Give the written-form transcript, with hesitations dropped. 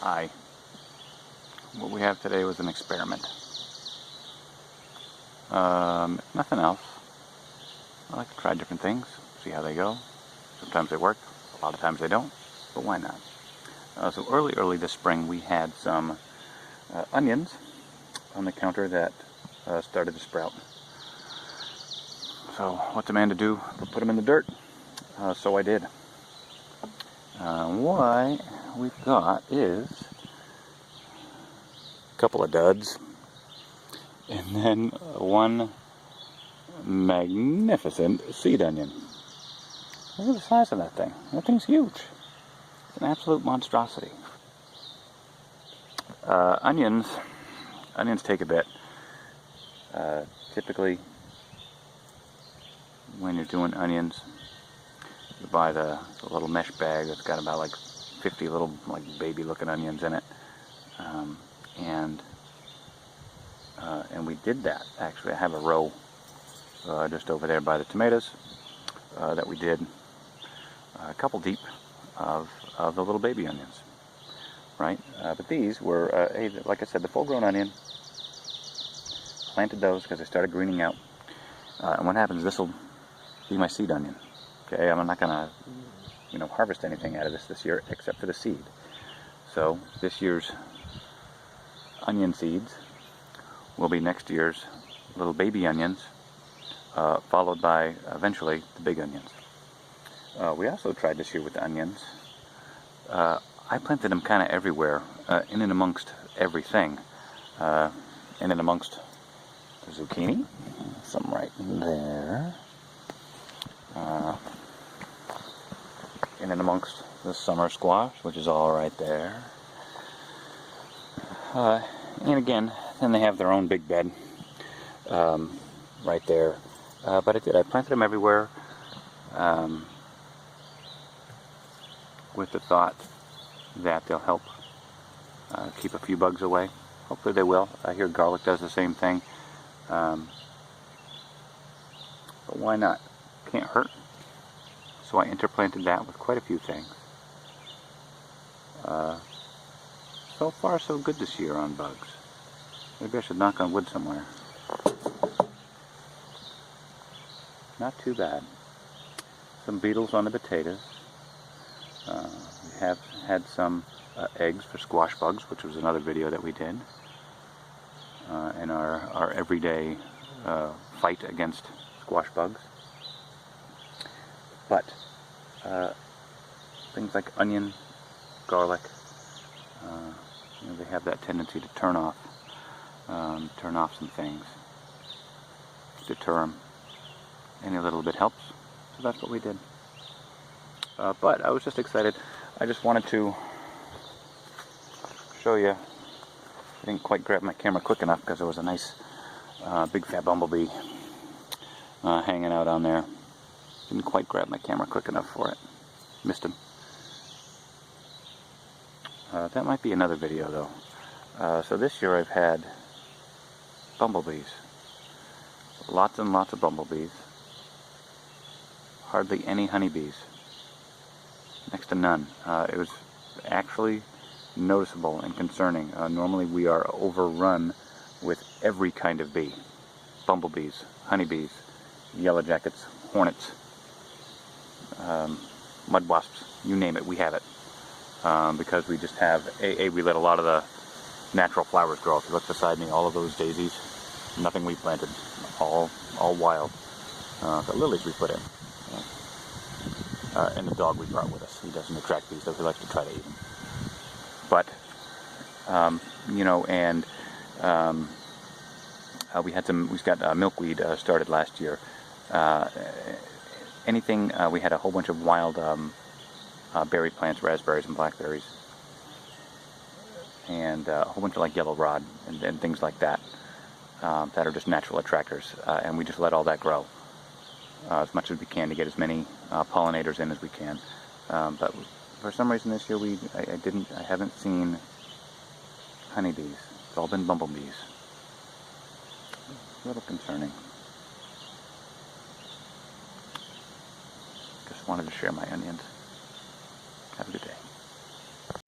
Hi. What we have today was an experiment. Nothing else. I like to try different things, see how they go. Sometimes they work, a lot of times they don't, but why not? So early this spring we had some onions on the counter that started to sprout. So what's a man to do but put them in the dirt? So I did. What we've got is a couple of duds and then one magnificent seed onion. Look at the size of that thing. That thing's huge. It's an absolute monstrosity. Onions take a bit. Typically, when you're doing onions, you buy the little mesh bag that's got about like 50 little like baby-looking onions in it, and we did that. Actually, I have a row just over there by the tomatoes that we did a couple deep of the little baby onions, right? But these were, like I said, the full-grown onion. Planted those because they started greening out. And what happens? This will be my seed onion. Okay, I'm not gonna, harvest anything out of this year except for the seed. So this year's onion seeds will be next year's little baby onions, followed by eventually the big onions. We also tried this year with the onions. I planted them kind of everywhere, in and amongst everything, in and amongst the zucchini, some right there, in and amongst the summer squash, which is all right there, and again, then they have their own big bed right there. But I planted them everywhere with the thought that they'll help keep a few bugs away. Hopefully they will. I hear garlic does the same thing. But why not? Can't hurt. So I interplanted that with quite a few things. So far so good this year on bugs. Maybe I should knock on wood somewhere. Not too bad. Some beetles on the potatoes. We have had some eggs for squash bugs, which was another video that we did. In our everyday fight against squash bugs. But things like onion, garlic, they have that tendency to turn off some things, deter them. Any little bit helps, so that's what we did. But I was just excited. I just wanted to show you. I didn't quite grab my camera quick enough because there was a nice big fat bumblebee hanging out on there. Didn't quite grab my camera quick enough for it. Missed him. That might be another video though. So this year I've had bumblebees. Lots and lots of bumblebees. Hardly any honeybees. Next to none. It was actually noticeable and concerning. Normally we are overrun with every kind of bee. Bumblebees, honeybees, yellow jackets, hornets, mud wasps, you name it, we have it. Because we just have, we let a lot of the natural flowers grow. If you look beside me, all of those daisies, nothing we planted, all wild. The lilies we put in. And the dog we brought with us. He doesn't attract bees, though he likes to try to eat them. But, we've got milkweed started last year. We had a whole bunch of wild berry plants, raspberries and blackberries, and a whole bunch of like yellow rod and things like that, that are just natural attractors, and we just let all that grow as much as we can to get as many pollinators in as we can. But for some reason this year I haven't seen honeybees. It's all been bumblebees. A little concerning. Just wanted to share my onions. Have a good day.